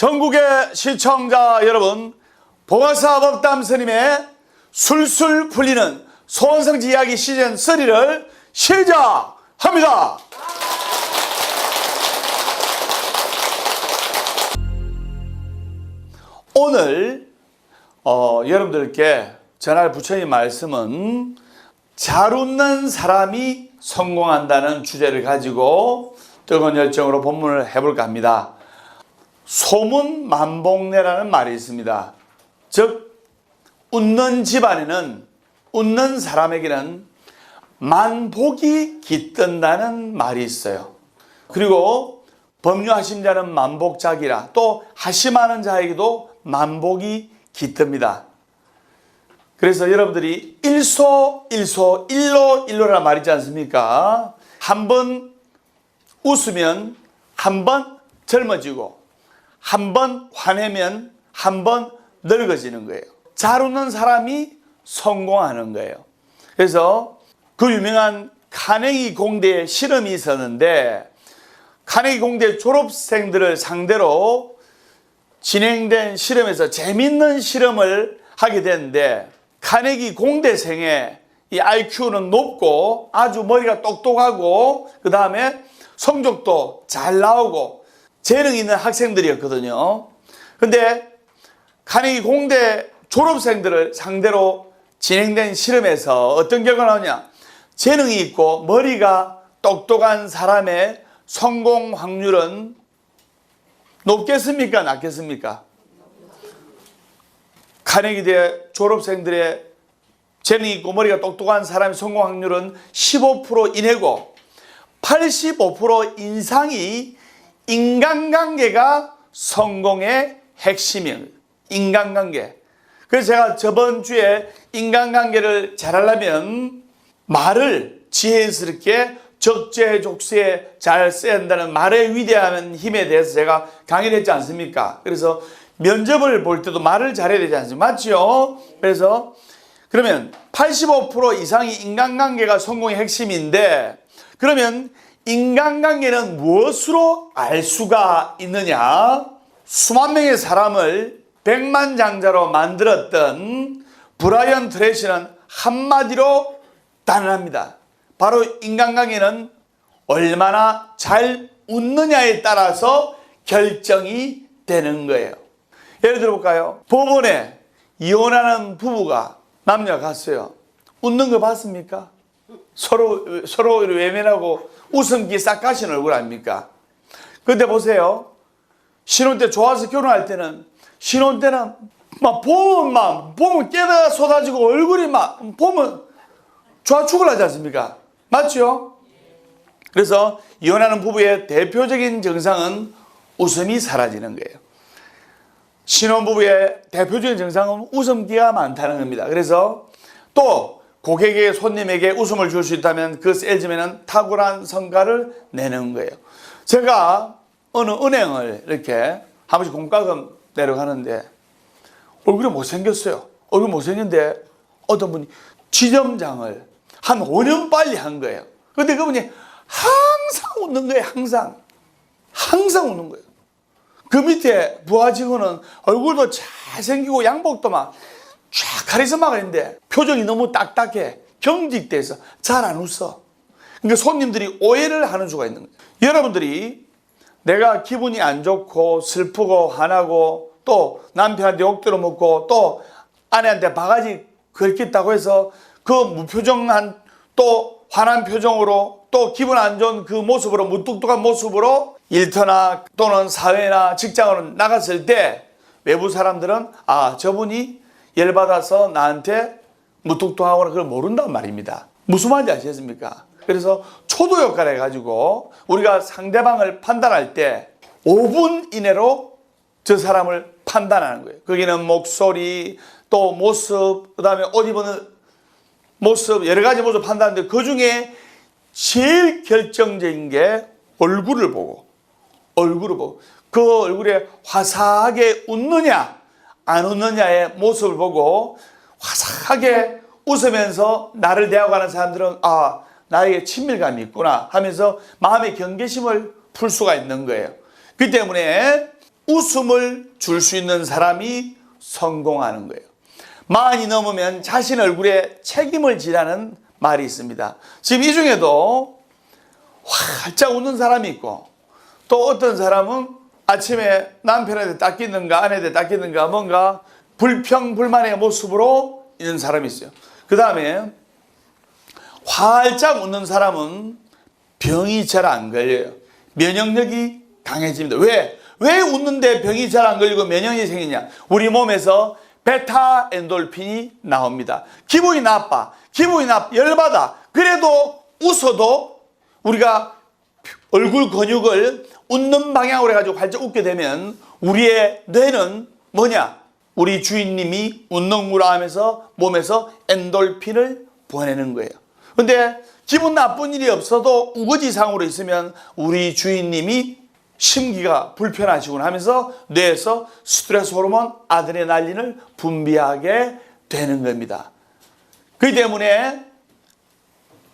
전국의 시청자 여러분, 봉화사 법담 스님의 술술 풀리는 소원성지 이야기 시즌 3를 시작합니다. 오늘 여러분들께 전할 부처님 말씀은 잘 웃는 사람이 성공한다는 주제를 가지고 뜨거운 열정으로 본문을 해볼까 합니다. 소문만복내라는 말이 있습니다. 즉 웃는 집안에는, 웃는 사람에게는 만복이 깃든다는 말이 있어요. 그리고 법류하심 자는 만복작이라, 또 하심하는 자에게도 만복이 깃듭니다. 그래서 여러분들이 일소 일로 일로라는 말이 있지 않습니까? 한 번 웃으면 한 번 젊어지고, 한 번 화내면 한 번 늙어지는 거예요. 잘 웃는 사람이 성공하는 거예요. 그래서 그 유명한 카네기 공대에 실험이 있었는데, 카네기 공대 졸업생들을 상대로 진행된 실험에서 재밌는 실험을 하게 됐는데, 카네기 공대생의 이 IQ는 높고 아주 머리가 똑똑하고 그 다음에 성적도 잘 나오고 재능 있는 학생들이었거든요. 근데 카네기 공대 졸업생들을 상대로 진행된 실험에서 어떤 결과가 나오냐? 재능이 있고 머리가 똑똑한 사람의 성공 확률은 높겠습니까? 낮겠습니까? 카네기대 졸업생들의 재능이 있고 머리가 똑똑한 사람의 성공 확률은 15% 이내고 85% 이상이 인간관계가 성공의 핵심이에요. 인간관계. 그래서 제가 저번 주에 인간관계를 잘하려면 말을 지혜스럽게 적재적소에 잘 써야 한다는 말의 위대한 힘에 대해서 제가 강의를 했지 않습니까? 그래서 면접을 볼 때도 말을 잘해야 되지 않습니까? 맞죠? 그래서 그러면 85% 이상이 인간관계가 성공의 핵심인데, 그러면 인간관계는 무엇으로 알 수가 있느냐? 수만 명의 사람을 백만장자로 만들었던 브라이언 트레이시는 한마디로 단언합니다. 바로 인간관계는 얼마나 잘 웃느냐에 따라서 결정이 되는 거예요. 예를 들어볼까요? 법원에 이혼하는 부부가 남녀가 갔어요. 웃는 거 봤습니까? 서로 외면하고 웃음기 싹 가신 얼굴 아닙니까? 근데 보세요. 신혼 때 좋아서 결혼할 때는, 신혼 때는 막 보면 깨다가 쏟아지고 얼굴이 막 보면 좋아 죽으려지 않습니까? 맞죠? 그래서 이혼하는 부부의 대표적인 증상은 웃음이 사라지는 거예요. 신혼부부의 대표적인 증상은 웃음기가 많다는 겁니다. 그래서 또 고객에게, 손님에게 웃음을 줄 수 있다면 그 셀즈맨은 탁월한 성과를 내는 거예요. 제가 어느 은행을 이렇게 한 번씩 공과금 내려가는데 얼굴이 못생겼어요. 얼굴 못생겼는데 어떤 분이 지점장을 한 5년 빨리 한 거예요. 근데 그분이 항상 웃는 거예요. 항상 웃는 거예요. 그 밑에 부하 직원은 얼굴도 잘생기고 양복도 막 쫙 카리스마가 있는데 표정이 너무 딱딱해. 경직돼서 잘 안 웃어. 그러니까 손님들이 오해를 하는 수가 있는 거예요. 여러분들이 내가 기분이 안 좋고 슬프고 화나고 또 남편한테 욕대로 먹고 또 아내한테 바가지 긁겠다고 해서 그 무표정한 또 화난 표정으로 또 기분 안 좋은 그 모습으로, 무뚝뚝한 모습으로 일터나 또는 사회나 직장으로 나갔을 때 외부 사람들은 저분이 열받아서 나한테 무뚝뚝하거나 그걸 모른단 말입니다. 무슨 말인지 아시겠습니까? 그래서 초도 효과를 해가지고 우리가 상대방을 판단할 때 5분 이내로 저 사람을 판단하는 거예요. 거기는 목소리, 또 모습, 그 다음에 옷 입은 모습, 여러 가지 모습 판단하는데 그 중에 제일 결정적인 게 얼굴을 보고 그 얼굴에 화사하게 웃느냐 안 웃느냐의 모습을 보고 화사하게 웃으면서 나를 대하고 사람들은 나에게 친밀감이 있구나 하면서 마음의 경계심을 풀 수가 있는 거예요. 그렇기 때문에 웃음을 줄 수 있는 사람이 성공하는 거예요. 40이 넘으면 자신 얼굴에 책임을 지라는 말이 있습니다. 지금 이 중에도 활짝 웃는 사람이 있고, 또 어떤 사람은 아침에 남편한테 닦이는가 아내한테 닦이는가 뭔가 불평불만의 모습으로 있는 사람이 있어요. 그 다음에 활짝 웃는 사람은 병이 잘 안 걸려요. 면역력이 강해집니다. 왜 웃는데 병이 잘 안 걸리고 면역력이 생기냐? 우리 몸에서 베타 엔돌핀이 나옵니다. 기분이 나빠, 열받아. 그래도 웃어도 우리가 얼굴 근육을 웃는 방향으로 해가지고 활짝 웃게 되면 우리의 뇌는 뭐냐? 우리 주인님이 웃는구나 하면서 몸에서 엔돌핀을 보내는 거예요. 근데 기분 나쁜 일이 없어도 우거지상으로 있으면 우리 주인님이 심기가 불편하시구나 하면서 뇌에서 스트레스 호르몬 아드레날린을 분비하게 되는 겁니다. 그렇기 때문에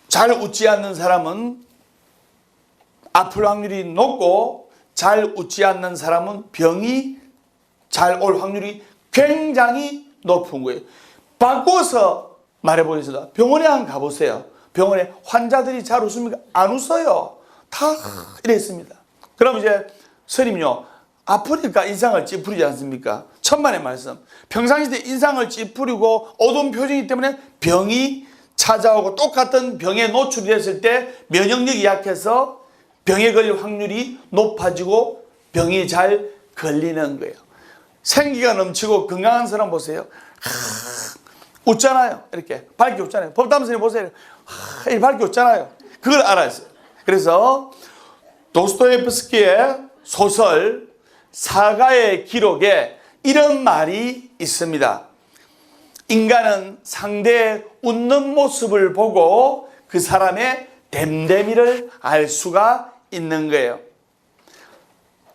잘 웃지 않는 사람은 아플 확률이 높고, 잘 웃지 않는 사람은 병이 잘 올 확률이 굉장히 높은 거예요. 바꿔서 말해보겠습니다. 병원에 한번 가보세요. 병원에 환자들이 잘 웃습니까? 안 웃어요. 다 이랬습니다. 그럼 이제 스님요, 아프니까 인상을 찌푸리지 않습니까? 천만의 말씀. 평상시에 인상을 찌푸리고 어두운 표정이기 때문에 병이 찾아오고, 똑같은 병에 노출이 됐을 때 면역력이 약해서 병에 걸릴 확률이 높아지고 병이 잘 걸리는 거예요. 생기가 넘치고 건강한 사람 보세요. 웃잖아요. 이렇게 밝게 웃잖아요. 법담선생님 보세요. 이렇게 밝게 웃잖아요. 그걸 알았어요. 그래서 도스토옙스키의 소설 사가의 기록에 이런 말이 있습니다. 인간은 상대의 웃는 모습을 보고 그 사람의 됨됨이를 알 수가 있는 거예요.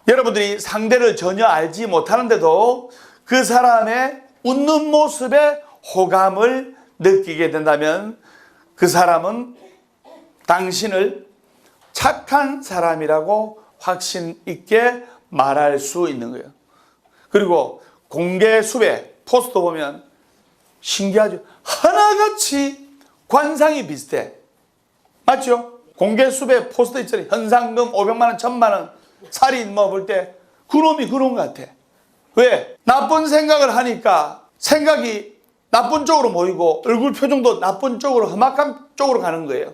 여러분들이 상대를 전혀 알지 못하는데도 그 사람의 웃는 모습에 호감을 느끼게 된다면 그 사람은 당신을 착한 사람이라고 확신 있게 말할 수 있는 거예요. 그리고 공개 수배 포스터 보면 신기하죠. 하나같이 관상이 비슷해. 맞죠? 공개 수배 포스터 있잖아요. 현상금 500만 원, 1000만 원, 살인 뭐 볼 때 그놈이 그놈 같아. 왜? 나쁜 생각을 하니까 생각이 나쁜 쪽으로 모이고 얼굴 표정도 나쁜 쪽으로, 험악한 쪽으로 가는 거예요.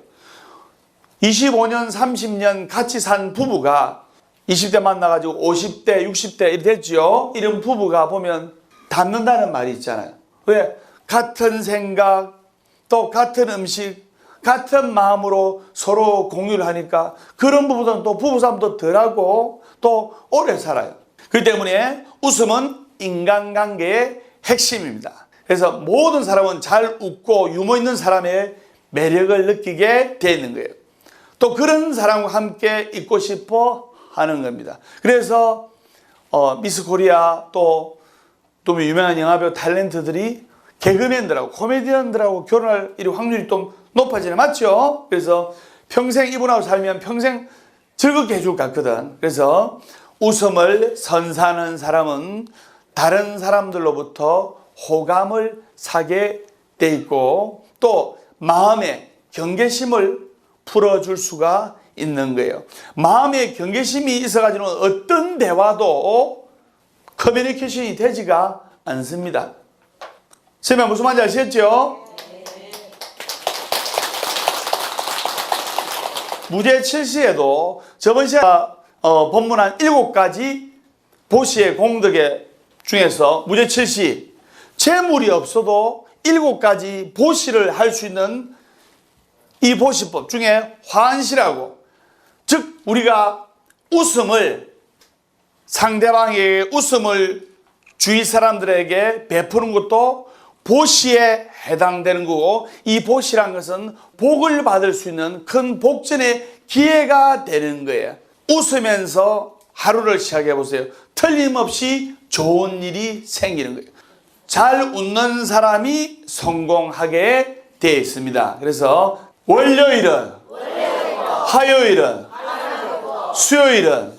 25년, 30년 같이 산 부부가 20대 만나가지고 50대, 60대 이렇게 됐죠. 이런 부부가 보면 닮는다는 말이 있잖아요. 왜? 같은 생각, 또 같은 음식, 같은 마음으로 서로 공유를 하니까 그런 부부들은 또 부부싸움도 덜하고 또 오래 살아요. 그렇기 때문에 웃음은 인간관계의 핵심입니다. 그래서 모든 사람은 잘 웃고 유머 있는 사람의 매력을 느끼게 되어 있는 거예요. 또 그런 사람과 함께 있고 싶어 하는 겁니다. 그래서 미스 코리아 또 유명한 영화배우 탤런트들이 개그맨들하고 코미디언들하고 결혼할 확률이 좀 높아지네. 맞죠? 그래서 평생 이분하고 살면 평생 즐겁게 해줄 것 같거든. 그래서 웃음을 선사하는 사람은 다른 사람들로부터 호감을 사게 돼 있고 또 마음의 경계심을 풀어줄 수가 있는 거예요. 마음의 경계심이 있어가지고 어떤 대화도 커뮤니케이션이 되지가 않습니다. 선생님 무슨 말인지 아시겠죠? 무죄칠시에도 저번 시간에 본문한 7가지 보시의 공덕의 중에서 무죄칠시, 재물이 없어도 7가지 보시를 할 수 있는 이 보시법 중에 환시라고, 즉 우리가 웃음을, 상대방에게 웃음을 주위 사람들에게 베푸는 것도 보시에 해당되는 거고, 이 보시란 것은 복을 받을 수 있는 큰 복전의 기회가 되는 거예요. 웃으면서 하루를 시작해 보세요. 틀림없이 좋은 일이 생기는 거예요. 잘 웃는 사람이 성공하게 되어 있습니다. 그래서 월요일은, 화요일은, 수요일은,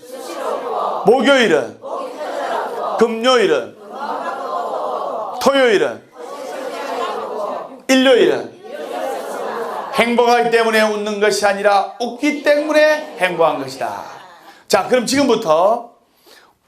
목요일은 금요일은, 토요일은, 일요일은 행복하기 때문에 웃는 것이 아니라 웃기 때문에 행복한 것이다. 자, 그럼 지금부터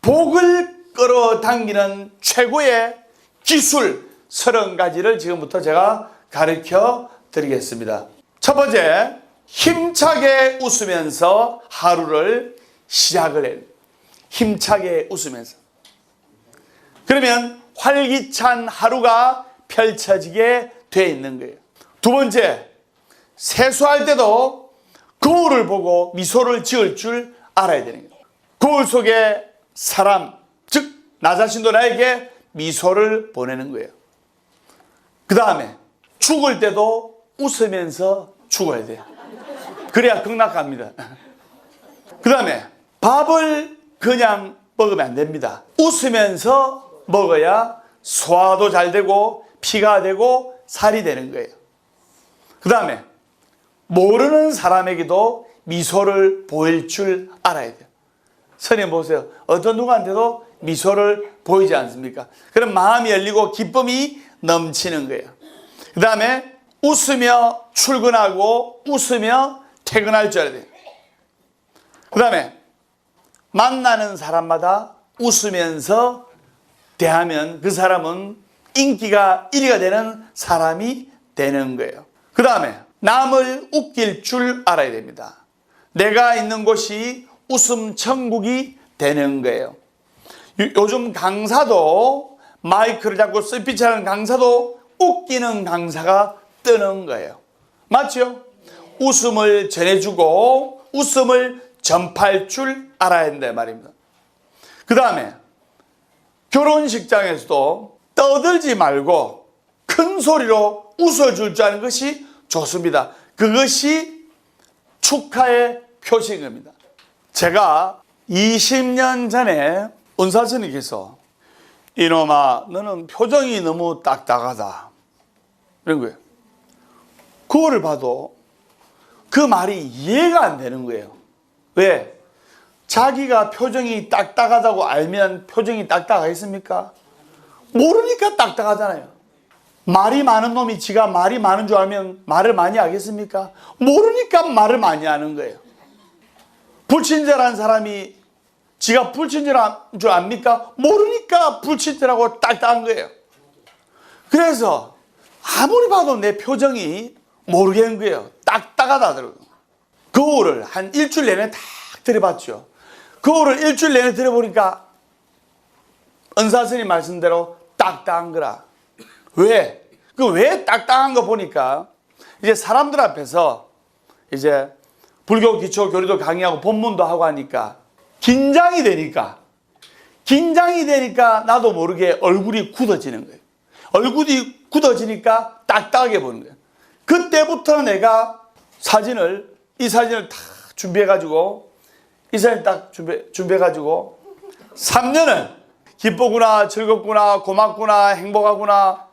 복을 끌어당기는 최고의 기술 30가지를 지금부터 제가 가르쳐 드리겠습니다. 첫 번째, 힘차게 웃으면서 하루를 시작을 해요. 힘차게 웃으면서. 그러면 활기찬 하루가 펼쳐지게 돼 있는 거예요. 두 번째, 세수할 때도 거울을 보고 미소를 지을 줄 알아야 되는 거예요. 거울 속에 사람, 즉 나 자신도 나에게 미소를 보내는 거예요. 그 다음에 죽을 때도 웃으면서 죽어야 돼요. 그래야 극락갑니다. 그 다음에 밥을 그냥 먹으면 안 됩니다. 웃으면서 먹어야 소화도 잘 되고 피가 되고 살이 되는 거예요. 그 다음에 모르는 사람에게도 미소를 보일 줄 알아야 돼요. 선생님 보세요. 어떤 누구한테도 미소를 보이지 않습니까? 그럼 마음이 열리고 기쁨이 넘치는 거예요. 그 다음에 웃으며 출근하고 웃으며 퇴근할 줄 알아야 돼요. 그 다음에 만나는 사람마다 웃으면서 대하면 그 사람은 인기가 1위가 되는 사람이 되는 거예요. 그 다음에 남을 웃길 줄 알아야 됩니다. 내가 있는 곳이 웃음 천국이 되는 거예요. 요즘 강사도 마이크를 잡고 스피치하는 강사도 웃기는 강사가 뜨는 거예요. 맞죠? 웃음을 전해주고 웃음을 전파할 줄 알아야 된다 말입니다. 그 다음에 결혼식장에서도 떠들지 말고 큰 소리로 웃어줄 줄 아는 것이 좋습니다. 그것이 축하의 표시인 겁니다. 제가 20년 전에 은사스님께서 이놈아 너는 표정이 너무 딱딱하다 이런 거예요. 그거를 봐도 그 말이 이해가 안 되는 거예요. 왜? 자기가 표정이 딱딱하다고 알면 표정이 딱딱하겠습니까? 모르니까 딱딱하잖아요. 말이 많은 놈이 지가 말이 많은 줄 알면 말을 많이 하겠습니까? 모르니까 말을 많이 하는 거예요. 불친절한 사람이 지가 불친절한 줄 압니까? 모르니까 불친절하고 딱딱한 거예요. 그래서 아무리 봐도 내 표정이 모르겠는 거예요. 딱딱하다더라고요. 거울을 한 일주일 내내 딱 들여봤죠. 거울을 일주일 내내 들여보니까 은사스님 말씀대로 딱딱한 거라. 왜? 왜 딱딱한 거 보니까 이제 사람들 앞에서 이제 불교 기초 교리도 강의하고 본문도 하고 하니까 긴장이 되니까 나도 모르게 얼굴이 굳어지는 거예요. 얼굴이 굳어지니까 딱딱하게 보는 거예요. 그때부터 내가 이 사진을 다 준비해가지고 이 사진 딱 준비해가지고 3년을 기쁘구나 즐겁구나 고맙구나 행복하구나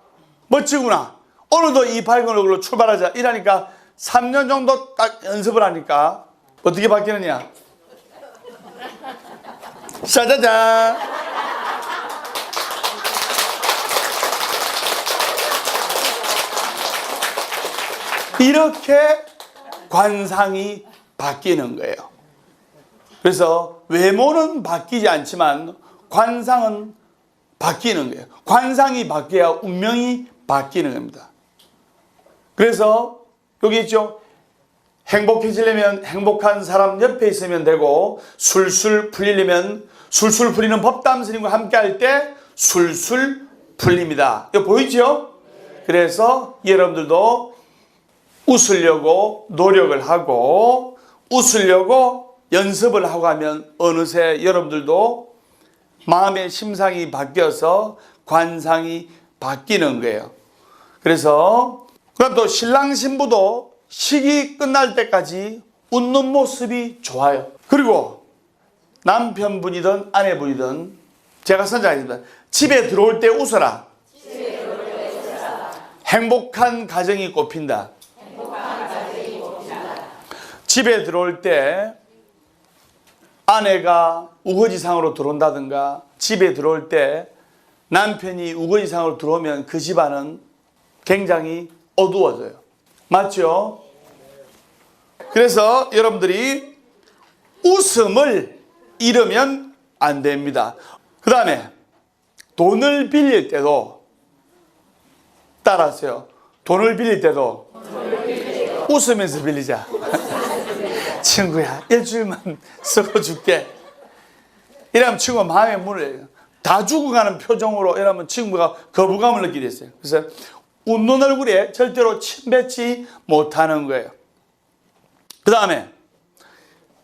멋지구나 오늘도 이 밝은 얼굴로 출발하자 이러니까 3년 정도 딱 연습을 하니까 어떻게 바뀌느냐. 짜자잔. 이렇게 관상이 바뀌는 거예요. 그래서 외모는 바뀌지 않지만 관상은 바뀌는 거예요. 관상이 바뀌어야 운명이 바뀌는 겁니다. 그래서 여기 있죠. 행복해지려면 행복한 사람 옆에 있으면 되고 술술 풀리려면 술술 풀리는 법담 스님과 함께 할 때 술술 풀립니다. 이거 보이죠? 그래서 여러분들도 웃으려고 노력을 하고 웃으려고 연습을 하고 하면 어느새 여러분들도 마음의 심상이 바뀌어서 관상이 바뀌는 거예요. 그래서 그럼 또 신랑 신부도 식이 끝날 때까지 웃는 모습이 좋아요. 그리고 남편분이든 아내분이든 제가 선장입니다. 집에 들어올 때 웃어라. 행복한 가정이 꼽힌다. 집에 들어올 때 아내가 우거지상으로 들어온다든가 집에 들어올 때 남편이 우거지상으로 들어오면 그 집안은 굉장히 어두워져요. 맞죠? 그래서 여러분들이 웃음을 잃으면 안 됩니다. 그 다음에 돈을 빌릴 때도 따라하세요. 돈을 빌릴 때도 웃으면서 빌리자. 친구야, 일주일만 쓰고 줄게. 이러면 친구가 마음의 문을 다 죽어가는 표정으로 이러면 친구가 거부감을 느끼게 됐어요. 그래서 웃는 얼굴에 절대로 침 뱉지 못하는 거예요. 그 다음에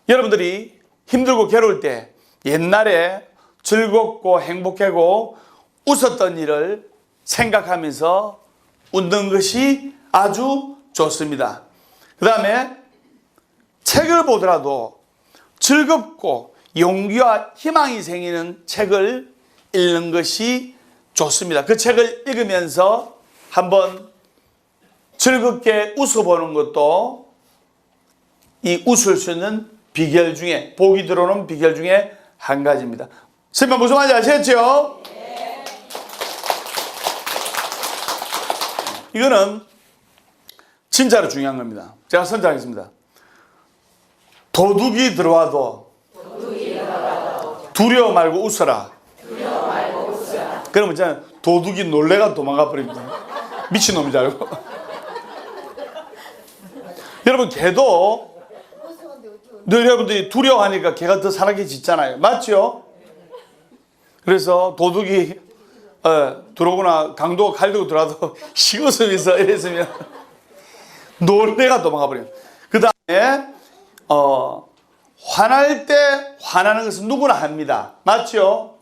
여러분들이 힘들고 괴로울 때 옛날에 즐겁고 행복하고 웃었던 일을 생각하면서 웃는 것이 아주 좋습니다. 그 다음에 책을 보더라도 즐겁고 용기와 희망이 생기는 책을 읽는 것이 좋습니다. 그 책을 읽으면서 한번 즐겁게 웃어보는 것도 이 웃을 수 있는 비결 중에, 복이 들어오는 비결 중에 한 가지입니다. 선생님 무슨 말인지 아시겠죠? 네. 이거는 진짜로 중요한 겁니다. 제가 선정하겠습니다. 도둑이 들어와도 두려워 말고 웃어라. 그러면 이제 도둑이 놀래가 도망가 버립니다. 미친놈인 줄 알고. 여러분 개도 여러분들이 두려워하니까 개가 더 살하게 짖잖아요. 맞죠? 그래서 도둑이 들어오거나 강도가 칼 들고 들어와도 식웃으면서 이랬으면 놀래가 도망가 버려요. 그 다음에 화날 때 화나는 것은 누구나 합니다. 맞죠?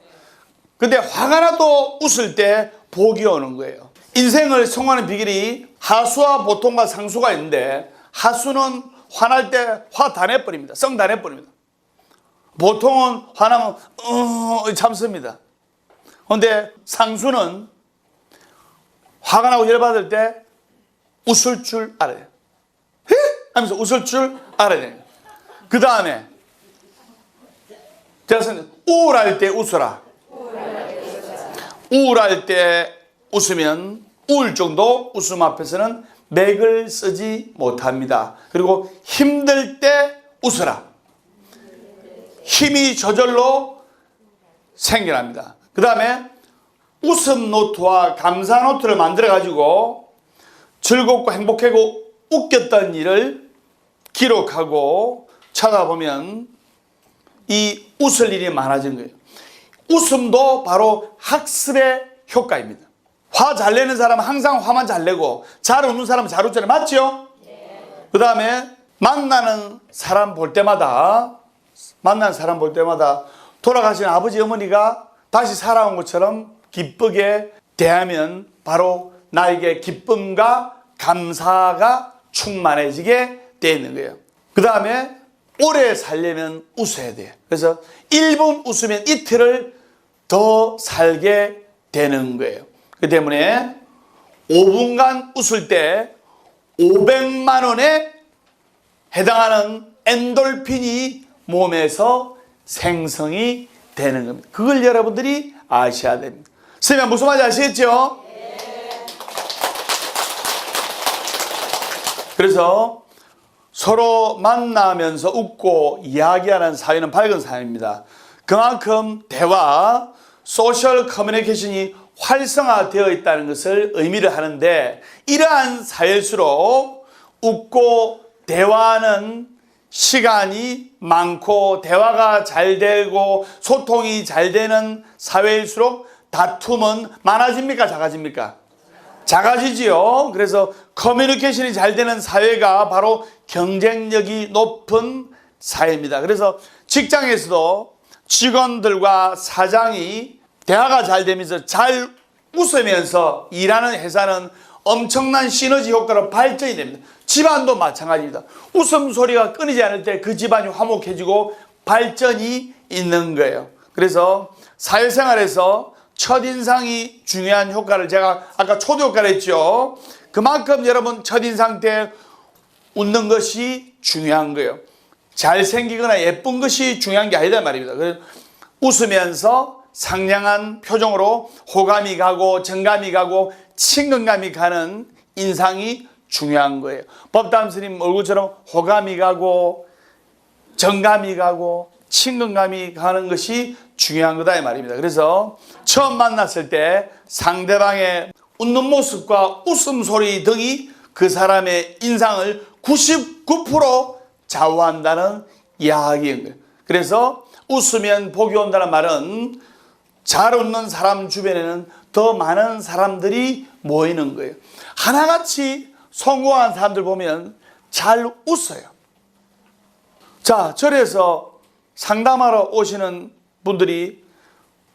근데 화가 나도 웃을 때 복이 오는 거예요. 인생을 성공하는 비결이 하수와 보통과 상수가 있는데 하수는 화날 때 화 다 내버립니다. 성 다 내버립니다. 보통은 화나면 참습니다. 그런데 상수는 화가 나고 열받을 때 웃을 줄 알아야 돼요. 하면서 웃을 줄 알아야 돼요. 그 다음에 제가 선생님 우울할 때 웃어라. 우울할 때 웃으면 우울증도 웃음 앞에서는 맥을 쓰지 못합니다. 그리고 힘들 때 웃어라. 힘이 저절로 생겨납니다. 그 다음에 웃음 노트와 감사 노트를 만들어 가지고 즐겁고 행복하고 웃겼던 일을 기록하고 찾아보면 이 웃을 일이 많아지는 거예요. 웃음도 바로 학습의 효과입니다. 화 잘 내는 사람은 항상 화만 잘 내고 잘 웃는 사람은 잘 웃잖아요. 맞죠? 네. 그 다음에 만나는 사람 볼 때마다 돌아가신 아버지 어머니가 다시 살아온 것처럼 기쁘게 대하면 바로 나에게 기쁨과 감사가 충만해지게 되어 있는 거예요. 그 다음에 오래 살려면 웃어야 돼요. 그래서 1분 웃으면 이틀을 더 살게 되는 거예요. 그 때문에 5분간 웃을 때 500만 원에 해당하는 엔돌핀이 몸에서 생성이 되는 겁니다. 그걸 여러분들이 아셔야 됩니다. 선생님 무슨 말인지 아시겠죠? 네. 그래서 서로 만나면서 웃고 이야기하는 사회는 밝은 사회입니다. 그만큼 대화, 소셜 커뮤니케이션이 활성화되어 있다는 것을 의미를 하는데 이러한 사회일수록 웃고 대화하는 시간이 많고 대화가 잘 되고 소통이 잘 되는 사회일수록 다툼은 많아집니까? 작아집니까? 작아지지요. 그래서 커뮤니케이션이 잘 되는 사회가 바로 경쟁력이 높은 사회입니다. 그래서 직장에서도 직원들과 사장이 대화가 잘 되면서 잘 웃으면서 일하는 회사는 엄청난 시너지 효과로 발전이 됩니다. 집안도 마찬가지입니다. 웃음소리가 끊이지 않을 때 그 집안이 화목해지고 발전이 있는 거예요. 그래서 사회생활에서 첫인상이 중요한 효과를 제가 아까 초도효과를 했죠. 그만큼 여러분 첫인상 때 웃는 것이 중요한 거예요. 잘생기거나 예쁜 것이 중요한 게 아니다 말입니다. 그래서 웃으면서 상냥한 표정으로 호감이 가고 정감이 가고 친근감이 가는 인상이 중요한 거예요. 법담 스님 얼굴처럼 호감이 가고 정감이 가고 친근감이 가는 것이 중요한 거다 이 말입니다. 그래서 처음 만났을 때 상대방의 웃는 모습과 웃음소리 등이 그 사람의 인상을 99% 좌우한다는 이야기인 거예요. 그래서 웃으면 복이 온다는 말은 잘 웃는 사람 주변에는 더 많은 사람들이 모이는 거예요. 하나같이 성공한 사람들 보면 잘 웃어요. 자, 절에서 상담하러 오시는 분들이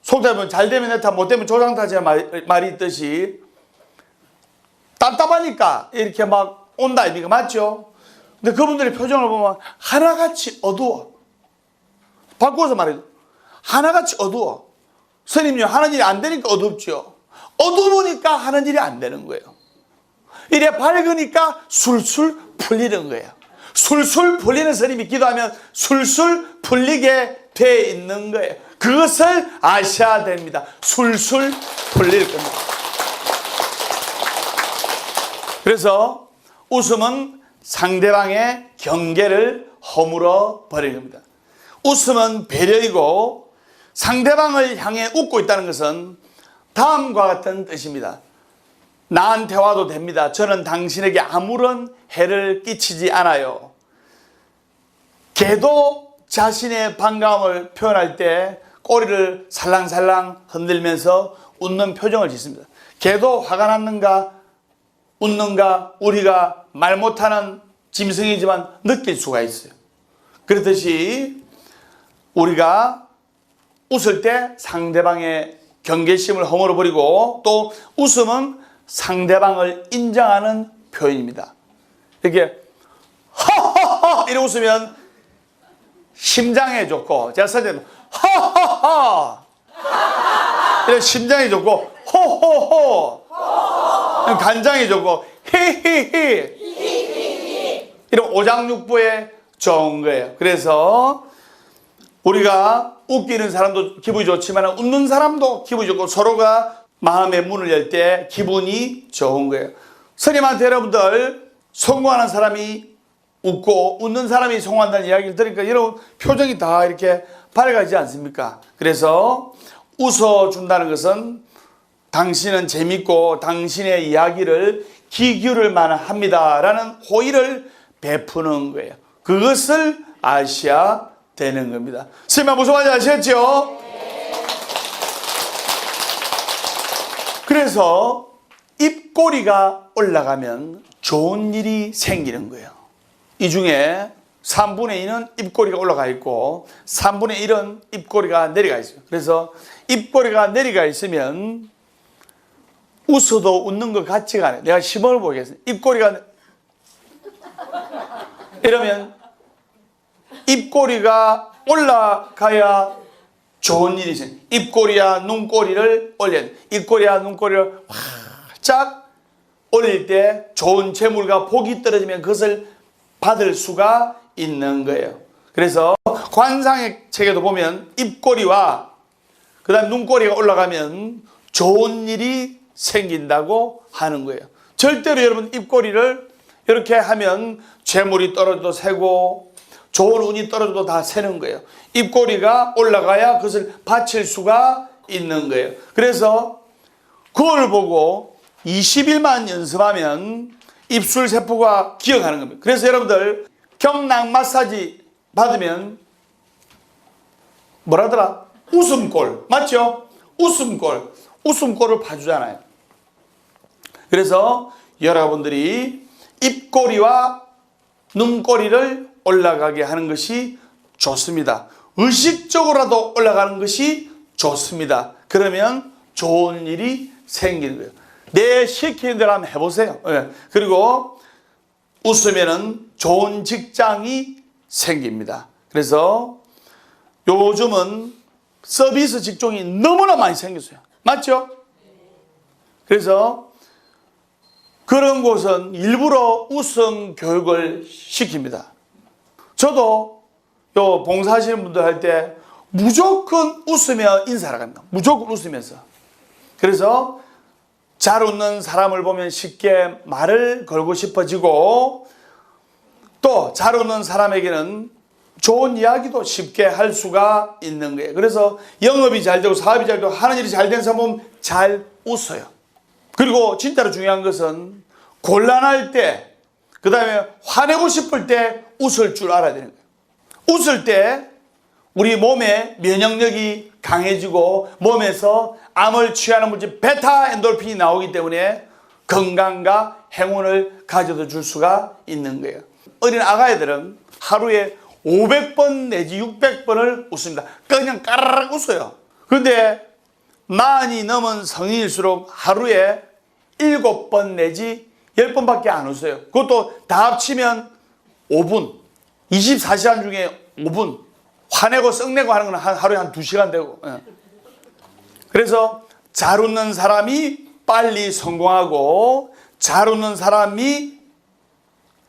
속담은 잘 되면 내타 못 되면 조장타지라는 말이 있듯이 답답하니까 이렇게 막 온다 이니까 맞죠? 근데 그분들의 표정을 보면 하나같이 어두워. 바꿔서 말해도 하나같이 어두워. 스님요, 하는 일이 안 되니까 어둡죠. 어두우니까 하는 일이 안 되는 거예요. 이래 밝으니까 술술 풀리는 거예요. 술술 풀리는 스님이 기도하면 술술 풀리게 돼 있는 거예요. 그것을 아셔야 됩니다. 술술 풀릴 겁니다. 그래서 웃음은 상대방의 경계를 허물어 버리는 겁니다. 웃음은 배려이고 상대방을 향해 웃고 있다는 것은 다음과 같은 뜻입니다. 나한테 와도 됩니다. 저는 당신에게 아무런 해를 끼치지 않아요. 개도 자신의 반감을 표현할 때 꼬리를 살랑살랑 흔들면서 웃는 표정을 짓습니다. 개도 화가 났는가 웃는가 우리가 말 못하는 짐승이지만 느낄 수가 있어요. 그렇듯이 우리가 웃을 때 상대방의 경계심을 허물어버리고 또 웃음은 상대방을 인정하는 표현입니다. 이렇게 하하하 이렇게 웃으면 심장에 좋고 제가 선생님 하하하 이렇게 심장에 좋고 호호호 간장에 좋고 히히히 이런 오장육부에 좋은 거예요. 그래서 우리가 웃기는 사람도 기분이 좋지만 웃는 사람도 기분이 좋고 서로가 마음의 문을 열 때 기분이 좋은 거예요. 스님한테 여러분들 성공하는 사람이 웃고 웃는 사람이 성공한다는 이야기를 들으니까 여러분 표정이 다 이렇게 밝아지지 않습니까? 그래서 웃어준다는 것은 당신은 재밌고 당신의 이야기를 귀 기울일 만합니다 라는 호의를 베푸는 거예요. 그것을 아셔야 되는 겁니다. 스님아 무슨 말인지 아시겠죠? 그래서 입꼬리가 올라가면 좋은 일이 생기는 거예요. 이 중에 3분의 2는 입꼬리가 올라가 있고 3분의 1은 입꼬리가 내려가 있어요. 그래서 입꼬리가 내려가 있으면 웃어도 웃는 것 같지가 않아요. 내가 시범을 보겠습니다. 입꼬리가 이러면 입꼬리가 올라가야 좋은 일이 있어요. 입꼬리와 눈꼬리를 올려야 돼요. 입꼬리와 눈꼬리를 활짝 올릴 때 좋은 재물과 복이 떨어지면 그것을 받을 수가 있는 거예요. 그래서 관상의 책에도 보면 입꼬리와 그 다음 눈꼬리가 올라가면 좋은 일이 생긴다고 하는 거예요. 절대로 여러분 입꼬리를 이렇게 하면 재물이 떨어져도 새고 좋은 운이 떨어져도 다 새는 거예요. 입꼬리가 올라가야 그것을 바칠 수가 있는 거예요. 그래서 그걸 보고 20일만 연습하면 입술 세포가 기억하는 겁니다. 그래서 여러분들 경락 마사지 받으면 뭐라더라? 웃음꼴 맞죠? 웃음꼴을 봐주잖아요. 그래서 여러분들이 입꼬리와 눈꼬리를 올라가게 하는 것이 좋습니다. 의식적으로라도 올라가는 것이 좋습니다. 그러면 좋은 일이 생기는 거예요. 내 시키는 대로 한번 해보세요. 그리고 웃으면 좋은 직장이 생깁니다. 그래서 요즘은 서비스 직종이 너무나 많이 생겼어요. 맞죠? 그래서 그런 곳은 일부러 웃음 교육을 시킵니다. 저도 요 봉사하시는 분들 할 때 무조건 웃으며 인사를 합니다. 무조건 웃으면서. 그래서 잘 웃는 사람을 보면 쉽게 말을 걸고 싶어지고, 또 잘 웃는 사람에게는 좋은 이야기도 쉽게 할 수가 있는 거예요. 그래서 영업이 잘 되고 사업이 잘 되고 하는 일이 잘 된 사람 보면 잘 웃어요. 그리고 진짜로 중요한 것은 곤란할 때, 그 다음에 화내고 싶을 때 웃을 줄 알아야 되는 거예요. 웃을 때 우리 몸의 면역력이 강해지고 몸에서 암을 취하는 물질 베타 엔돌핀이 나오기 때문에 건강과 행운을 가져다 줄 수가 있는 거예요. 어린 아가애들은 하루에 500번 내지 600번을 웃습니다. 그냥 까르르 웃어요. 그런데 만이 넘은 성인일수록 하루에 7번 내지 10번밖에 안 웃어요. 그것도 다 합치면 5분. 24시간 중에 5분. 화내고 썩내고 하는 건 하루에 한 2시간 되고. 그래서 잘 웃는 사람이 빨리 성공하고 잘 웃는 사람이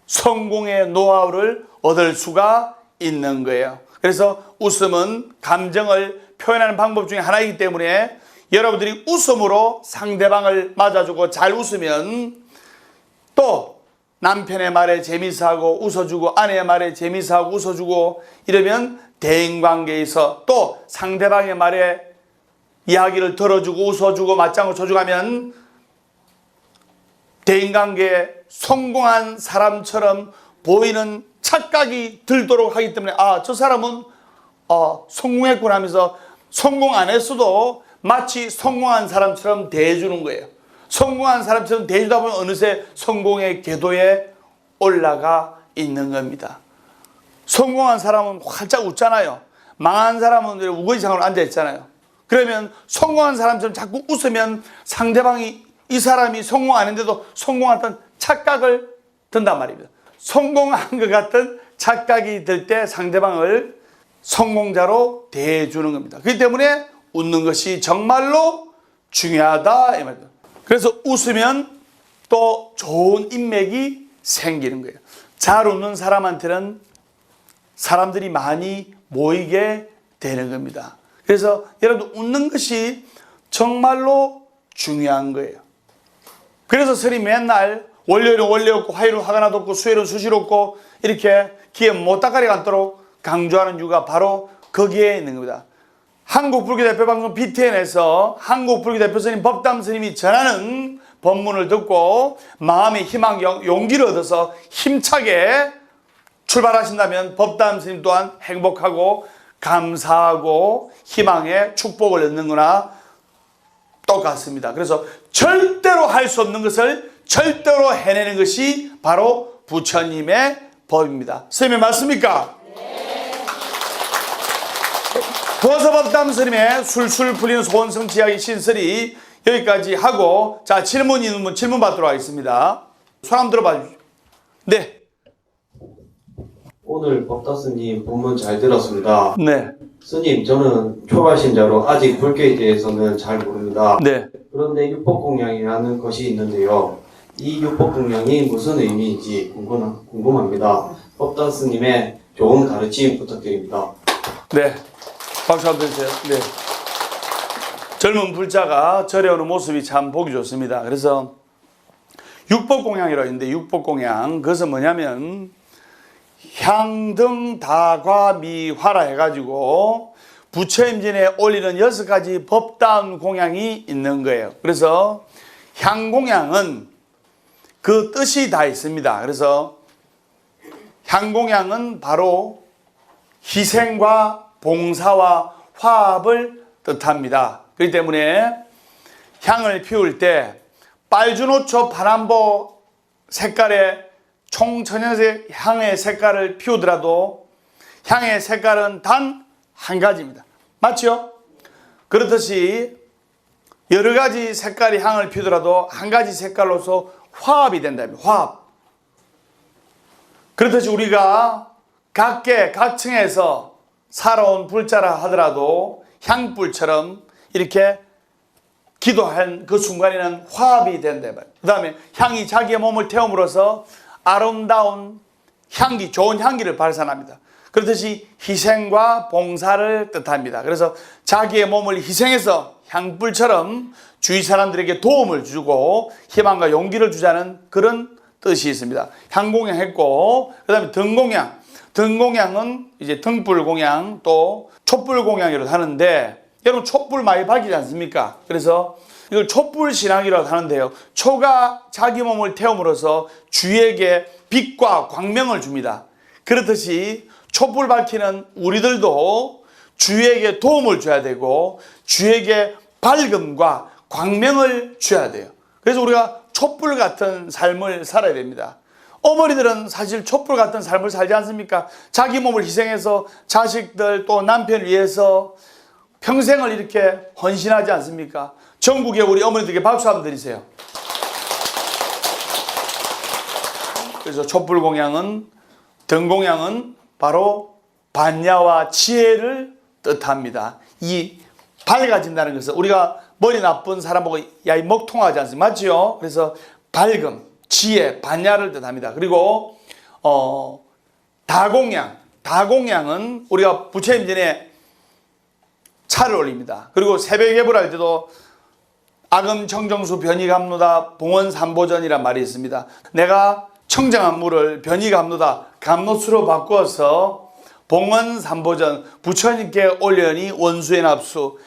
성공의 노하우를 얻을 수가 있는 거예요. 그래서 웃음은 감정을 표현하는 방법 중에 하나이기 때문에 여러분들이 웃음으로 상대방을 맞아주고 잘 웃으면 또 남편의 말에 재미있어하고 웃어주고 아내의 말에 재미있어하고 웃어주고 이러면 대인관계에서 또 상대방의 말에 이야기를 들어주고 웃어주고 맞장구 쳐주가면 대인관계에 성공한 사람처럼 보이는 착각이 들도록 하기 때문에 저 사람은 성공했구나 하면서 성공 안 했어도 마치 성공한 사람처럼 대해주는 거예요. 성공한 사람처럼 대해주다 보면 어느새 성공의 궤도에 올라가 있는 겁니다. 성공한 사람은 활짝 웃잖아요. 망한 사람은 우거지상으로 앉아있잖아요. 그러면 성공한 사람처럼 자꾸 웃으면 상대방이 이 사람이 성공 안 했는데도 성공했던 착각을 든단 말입니다. 성공한 것 같은 착각이 들 때 상대방을 성공자로 대해주는 겁니다. 그렇기 때문에 웃는 것이 정말로 중요하다 이 말입니다. 그래서 웃으면 또 좋은 인맥이 생기는 거예요. 잘 웃는 사람한테는 사람들이 많이 모이게 되는 겁니다. 그래서 여러분 웃는 것이 정말로 중요한 거예요. 그래서 스님 맨날 월요일은 원래 없고 화요일은 화가 나도 없고 수요일은 수시로 없고 이렇게 귀에 못다가리가 않도록 강조하는 이유가 바로 거기에 있는 겁니다. 한국불교대표방송 BTN에서 한국불교대표 스님 법담 스님이 전하는 법문을 듣고 마음의 희망, 용기를 얻어서 힘차게 출발하신다면 법담 스님 또한 행복하고 감사하고 희망의 축복을 얻는 거나 똑같습니다. 그래서 절대로 할 수 없는 것을 절대로 해내는 것이 바로 부처님의 법입니다. 스님이 맞습니까? 네. 도서법담 스님의 술술 풀리는 소원성취하기 신설이 여기까지 하고, 자, 질문 있는 분 질문 받도록 하겠습니다. 손 한번 들어봐 주십시오. 네. 오늘 법담 스님 법문 잘 들었습니다. 네. 스님, 저는 초발신자로 아직 불교에 대해서는 잘 모릅니다. 네. 그런데 육법공양이라는 것이 있는데요. 이 육법공양이 무슨 의미인지 궁금합니다. 법담 스님의 좋은 가르침 부탁드립니다. 네. 박수 한번 주세요. 네. 젊은 불자가 절에 오는 모습이 참 보기 좋습니다. 그래서 육법공양이라고 있는데, 육법공양, 그것은 뭐냐면 향등다과미화라 해가지고 부처임진에 올리는 6가지 법담 공양이 있는 거예요. 그래서 향공양은 그 뜻이 다 있습니다. 그래서 향공양은 바로 희생과 봉사와 화합을 뜻합니다. 그렇기 때문에 향을 피울 때 빨주노초 파남보 색깔의 총천연색 향의 색깔을 피우더라도 향의 색깔은 단 한 가지입니다. 맞죠? 그렇듯이 여러 가지 색깔의 향을 피우더라도 한 가지 색깔로서 화합이 된답니다. 화합. 그렇듯이 우리가 각계 각층에서 살아온 불자라 하더라도 향불처럼 이렇게 기도한 그 순간에는 화합이 된답니다. 그 다음에 향이 자기의 몸을 태움으로써 아름다운 향기, 좋은 향기를 발산합니다. 그렇듯이 희생과 봉사를 뜻합니다. 그래서 자기의 몸을 희생해서 향불처럼 주위 사람들에게 도움을 주고 희망과 용기를 주자는 그런 뜻이 있습니다. 향공양 했고, 그 다음에 등공양. 등공양은 이제 등불공양 또 촛불공양이라고 하는데, 여러분 촛불 많이 밝히지 않습니까? 그래서 이걸 촛불신앙이라고 하는데요. 초가 자기 몸을 태움으로써 주위에게 빛과 광명을 줍니다. 그렇듯이 촛불 밝히는 우리들도 주위에게 도움을 줘야 되고 주위에게 밝음과 광명을 줘야 돼요. 그래서 우리가 촛불 같은 삶을 살아야 됩니다. 어머니들은 사실 촛불 같은 삶을 살지 않습니까? 자기 몸을 희생해서 자식들 또 남편을 위해서 평생을 이렇게 헌신하지 않습니까? 전국의 우리 어머니들에게 박수 한번 드리세요. 그래서 촛불공양은, 등공양은 바로 반야와 지혜를 뜻합니다. 이 밝아진다는 것은 우리가 머리 나쁜 사람 보고 야 이 먹통하지 않습니까? 맞죠? 그래서 밝음, 지혜, 반야를 뜻합니다. 그리고 다공양, 다공양은 우리가 부처님 전에 차를 올립니다. 그리고 새벽 예불할 때도 아금 청정수 변이감로다 봉헌삼보전이란 말이 있습니다. 내가 청정한 물을 변이감로다 감로수로 바꾸어서 봉헌삼보전 부처님께 올려니 원수의 납수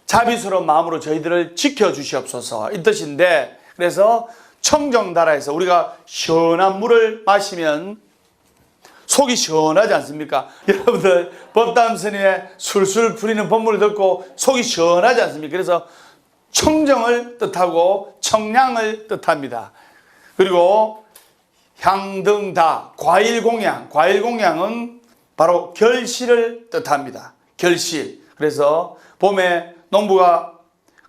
자비스러운 마음으로 저희들을 지켜주시옵소서 이 뜻인데, 그래서 청정다라에서 우리가 시원한 물을 마시면 속이 시원하지 않습니까? 여러분들 법담 스님의 술술 풀리는 법문을 듣고 속이 시원하지 않습니까? 그래서 청정을 뜻하고 청량을 뜻합니다. 그리고 향등다, 과일공양, 과일공양은 바로 결실을 뜻합니다. 결실. 그래서 봄에 농부가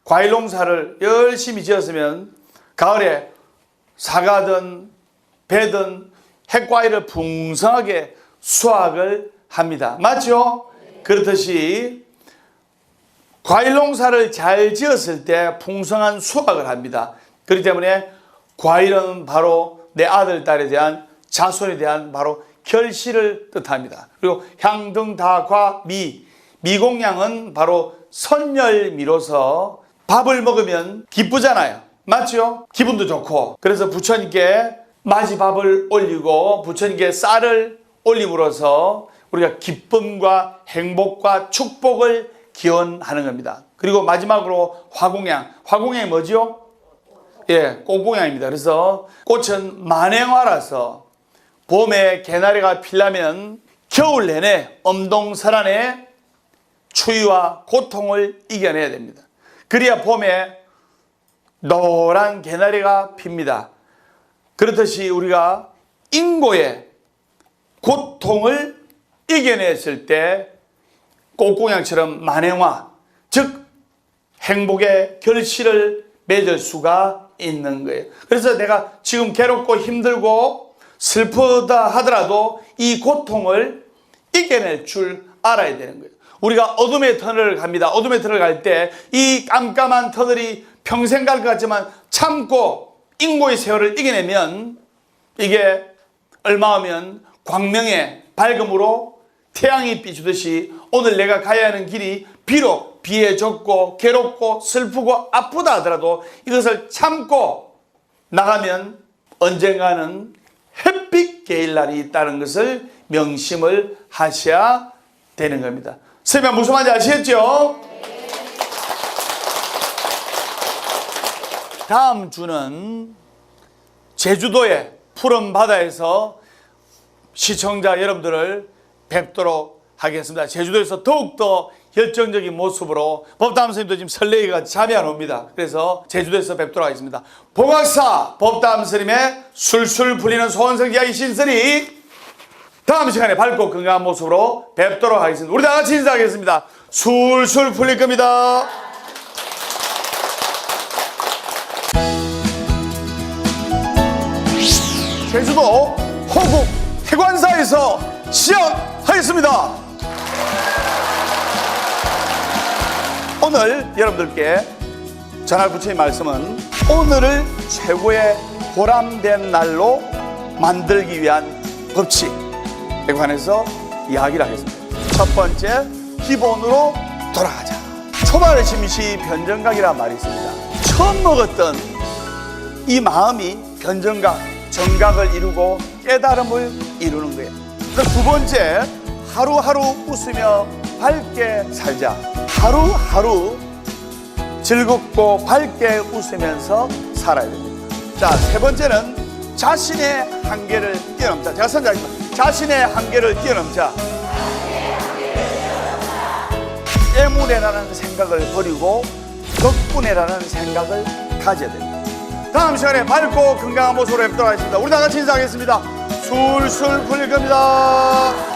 과일 농사를 열심히 지었으면 가을에 사과든 배든 핵과일을 풍성하게 수확을 합니다. 맞죠? 그렇듯이 과일 농사를 잘 지었을 때 풍성한 수확을 합니다. 그렇기 때문에 과일은 바로 내 아들, 딸에 대한 자손에 대한 바로 결실을 뜻합니다. 그리고 향등다과 미공양은 바로 선열미로서 밥을 먹으면 기쁘잖아요. 맞죠? 기분도 좋고. 그래서 부처님께 마지밥을 올리고 부처님께 쌀을 올림으로써 우리가 기쁨과 행복과 축복을 기원하는 겁니다. 그리고 마지막으로 화공양. 화공양이 뭐죠? 예, 꽃공양입니다. 그래서 꽃은 만행화라서 봄에 개나리가 피려면 겨울 내내 엄동설안의 추위와 고통을 이겨내야 됩니다. 그래야 봄에 노란 개나리가 핍니다. 그렇듯이 우리가 인고의 고통을 이겨냈을 때 꽃공양처럼 만행화, 즉 행복의 결실을 맺을 수가 있는 거예요. 그래서 내가 지금 괴롭고 힘들고 슬프다 하더라도 이 고통을 이겨낼 줄 알아야 되는 거예요. 우리가 어둠의 터널을 갑니다. 어둠의 터널을 갈 때 이 깜깜한 터널이 평생 갈 것 같지만 참고 인고의 세월을 이겨내면 이게 얼마 후면 광명의 밝음으로 태양이 비추듯이 오늘 내가 가야 하는 길이 비록 비에 젖고 괴롭고 슬프고 아프다 하더라도 이것을 참고 나가면 언젠가는 햇빛 개일 날이 있다는 것을 명심을 하셔야 되는 겁니다. 선생님 무슨 말인지 아시겠죠? 다음 주는 제주도의 푸른 바다에서 시청자 여러분들을 뵙도록 하겠습니다. 제주도에서 더욱더 열정적인 모습으로 법담 스님도 지금 설레기가 잠이 안 옵니다. 그래서 제주도에서 뵙도록 하겠습니다. 봉학사 법담 스님의 술술 풀리는 소원성 이야기 신설이 다음 시간에 밝고 건강한 모습으로 뵙도록 하겠습니다. 우리 다 같이 인사하겠습니다. 술술 풀릴 겁니다. 제주도 호국 해관사에서 시작하겠습니다. 오늘 여러분들께 전할 부처님 말씀은 오늘을 최고의 보람된 날로 만들기 위한 법칙에 관해서 이야기를 하겠습니다. 첫 번째, 기본으로 돌아가자. 초발의 짐시 변정각이라는 말이 있습니다. 처음 먹었던 이 마음이 변정각, 정각을 이루고 깨달음을 이루는 거예요. 두 번째, 하루하루 웃으며 밝게 살자. 하루하루 즐겁고 밝게 웃으면서 살아야 됩니다. 자, 세 번째는 자신의 한계를 뛰어넘자. 제가 선자입니다. 자신의 한계를 뛰어넘자. 때문에라는 생각을 버리고 덕분에라는 생각을 가져야 됩니다. 다음 시간에 밝고 건강한 모습으로 뵙도록 하겠습니다. 우리 다 같이 인사하겠습니다. 술술 풀릴 겁니다.